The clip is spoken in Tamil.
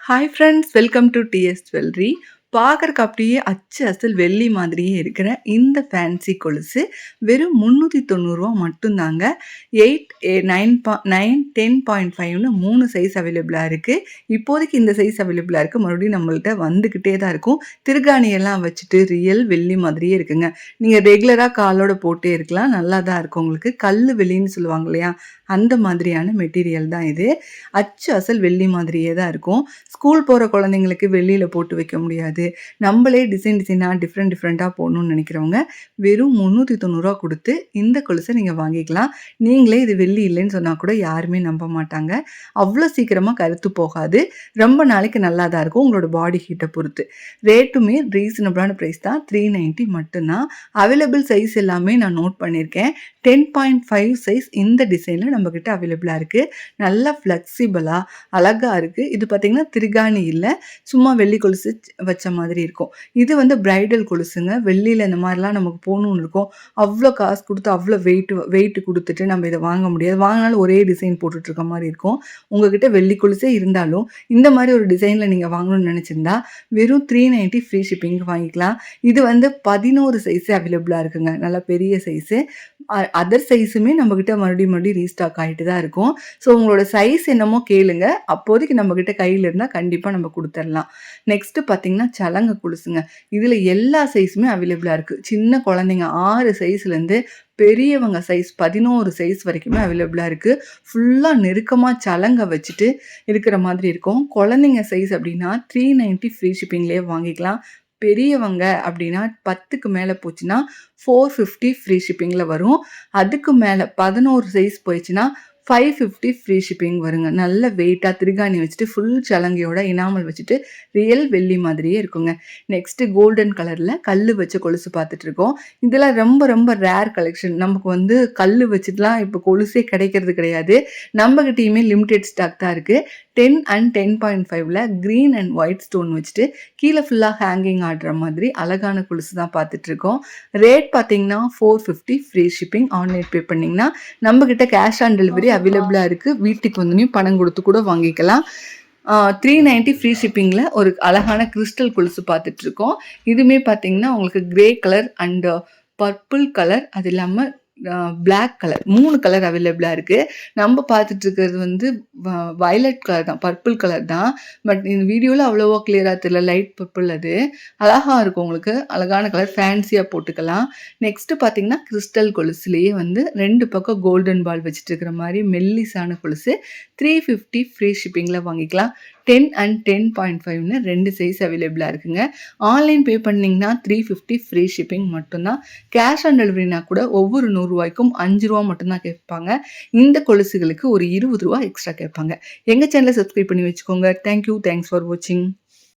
Hi friends, welcome to DS jewellery. பார்க்கறக்கு அப்படியே அச்சு அசல் வெள்ளி மாதிரியே இருக்கிற இந்த ஃபேன்சி கொலுசு வெறும் ரூ. 390 மட்டும்தாங்க. 8, 9, 10.5ன்னு 3 சைஸ் அவைலபிளா இருக்கு. இப்போதைக்கு இந்த சைஸ் அவைலபிளா இருக்கு. மறுபடியும் நம்மள்ட்ட வந்துகிட்டே தான் இருக்கும். திருகாணியெல்லாம் வச்சுட்டு ரியல் வெள்ளி மாதிரியே இருக்குங்க. நீங்க ரெகுலரா காலோட போட்டே இருக்கலாம். நல்லா தான் இருக்கும் உங்களுக்கு. கல்லு வெள்ளின்னு சொல்லுவாங்க இல்லையா? அந்த மாதிரியான மெட்டீரியல் தான் இது. அச்சு அசல் வெள்ளி மாதிரியே தான் இருக்கும். ஸ்கூல் போகிற குழந்தைங்களுக்கு வெள்ளியில் போட்டு வைக்க முடியாது. நம்மளே டிசைனாக டிஃப்ரெண்ட்டாக போடணும்னு நினைக்கிறவங்க வெறும் ரூ. 390 கொடுத்து இந்த கொலுசை நீங்கள் வாங்கிக்கலாம். நீங்களே இது வெள்ளி இல்லைன்னு சொன்னால் கூட யாருமே நம்ப மாட்டாங்க. அவ்வளோ சீக்கிரமாக கருத்து போகாது. ரொம்ப நாளைக்கு நல்லா தான் இருக்கும் உங்களோட பாடி ஹீட்டை பொறுத்து. ரேட்டுமே ரீசனபிளான ப்ரைஸ் தான். 390 மட்டும்தான். அவைலபிள் சைஸ் எல்லாமே நான் நோட் பண்ணியிருக்கேன். 10.5 சைஸ் இந்த டிசைனில் நம்மக்கிட்ட அவைலபிளாக இருக்குது. நல்லா ஃப்ளெக்சிபிளாக அழகாக இருக்குது. இது பார்த்திங்கன்னா திருகாணி இல்லை, சும்மா வெள்ளி கொலுசு வச்ச மாதிரி இருக்கும். இது வந்து பிரைடல் கொலுசுங்க. வெள்ளியில் இந்த மாதிரிலாம் நமக்கு போகணுன்னு இருக்கும். அவ்வளோ காசு கொடுத்து அவ்வளோ வெயிட்டு கொடுத்துட்டு நம்ம இதை வாங்க முடியாது. வாங்கினாலும் ஒரே டிசைன் போட்டுட்ருக்க மாதிரி இருக்கும். உங்ககிட்ட வெள்ளி கொலுசே இருந்தாலும் இந்த மாதிரி ஒரு டிசைனில் நீங்கள் வாங்கணும்னு நினச்சிருந்தா வெறும் 390 ஃப்ரீ ஷிப்பிங் வாங்கிக்கலாம். இது வந்து 11 சைஸு அவைலபிளாக இருக்குங்க. நல்லா பெரிய சைஸு. அதர் சைஸுமே நம்மக்கிட்ட மறுபடியும் ரீஸ்டாக் ஆகிட்டு தான் இருக்கும். ஸோ உங்களோட சைஸ் என்னமோ கேளுங்க. அப்போதைக்கு நம்மக்கிட்ட கையில் இருந்தால் கண்டிப்பாக நம்ம கொடுத்துடலாம். நெக்ஸ்ட்டு பார்த்திங்கன்னா சலங்க கொலுசுங்க. இதில் எல்லா சைஸுமே அவைலபிளாக இருக்குது. சின்ன குழந்தைங்க 6 சைஸ்லேருந்து பெரியவங்க சைஸ் 11 சைஸ் வரைக்குமே அவைலபிளாக இருக்குது. ஃபுல்லாக நெருக்கமாக சலங்க வச்சுட்டு இருக்கிற மாதிரி இருக்கும். குழந்தைங்க சைஸ் அப்படின்னா 390 ஃப்ரீ ஷிப்பிங்லேயே வாங்கிக்கலாம். பெரியவங்க அப்படின்னா 10க்கு மேலே போச்சுன்னா 450 ஃப்ரீ ஷிப்பிங்கில் வரும். அதுக்கு மேலே 11 சைஸ் போயிடுச்சுன்னா 550 ஃப்ரீ ஷிப்பிங் வருங்க. நல்ல வெயிட்டாக திருகாணி வச்சுட்டு ஃபுல் சலங்கையோட இனாமல் வச்சுட்டு ரியல் வெள்ளி மாதிரியே இருக்குங்க. நெக்ஸ்ட்டு கோல்டன் கலரில் கல் வச்ச கொலுசு பார்த்துட்ருக்கோம். இதெல்லாம் ரொம்ப ரொம்ப ரேர் கலெக்ஷன். நமக்கு வந்து கல் வச்சுட்டுலாம் இப்போ கொலுசே கிடைக்கிறது கிடையாது. நம்மகிட்டையுமே லிமிடெட் ஸ்டாக் தான் இருக்குது. 10 and 10.5ல க்ரீன் அண்ட் ஒயிட் ஸ்டோன் வச்சுட்டு கீழே ஃபுல்லாக ஹேங்கிங் ஆடுற மாதிரி அழகான கொலுசு தான் பார்த்துட்ருக்கோம். ரேட் பார்த்தீங்கன்னா 450 ஃப்ரீ ஷிப்பிங். ஆன்லைன் பே பண்ணிங்கன்னா நம்மக்கிட்ட கேஷ் ஆன் டெலிவரி அவைலபிளாக இருக்குது. வீட்டுக்கு வந்து பணம் கொடுத்து கூட வாங்கிக்கலாம். 390 ஃப்ரீ ஷிப்பிங்கில் ஒரு அழகான கிறிஸ்டல் கொலுசு பார்த்துட்ருக்கோம். இதுவுமே பார்த்தீங்கன்னா உங்களுக்கு grey colour and purple colour, அது இல்லாமல் பிளாக் கலர், 3 கலர் அவைலபிளாக இருக்குது. நம்ம பார்த்துட்ருக்கிறது வந்து வயலட் கலர் தான், பர்பிள் கலர் தான். பட் இந்த வீடியோவில் அவ்வளோவா கிளியராக தெரியல. லைட் பர்பிள், அது அழகாக இருக்கும். உங்களுக்கு அழகான கலர், ஃபேன்சியாக போட்டுக்கலாம். நெக்ஸ்ட்டு பார்த்தீங்கன்னா கிறிஸ்டல் கொலுசுலேயே வந்து 2 பக்கம் கோல்டன் பால் வச்சுட்டு இருக்கிற மாதிரி மெல்லிசான கொலுசு 350 ஃப்ரீ ஷிப்பிங்கில் வாங்கிக்கலாம். 10 and 10.5ன்னு 2 சைஸ் அவைலபிளாக இருக்குங்க. ஆன்லைன் பே பண்ணிங்கன்னா 350 ஃப்ரீ ஷிப்பிங் மட்டும்தான். கேஷ் ஆன் டெலிவரினா கூட ஒவ்வொரு 100 ரூபாய்க்கும் 5 ரூபா மட்டும்தான் கேட்பாங்க. இந்த கொலுசுகளுக்கு ஒரு 20 ரூபா எக்ஸ்ட்ரா கேட்பாங்க. எங்கள் சேனலை சப்ஸ்கிரைப் பண்ணி வச்சுக்கோங்க. தேங்க்யூ. தேங்க்ஸ் ஃபார் வாட்சிங்.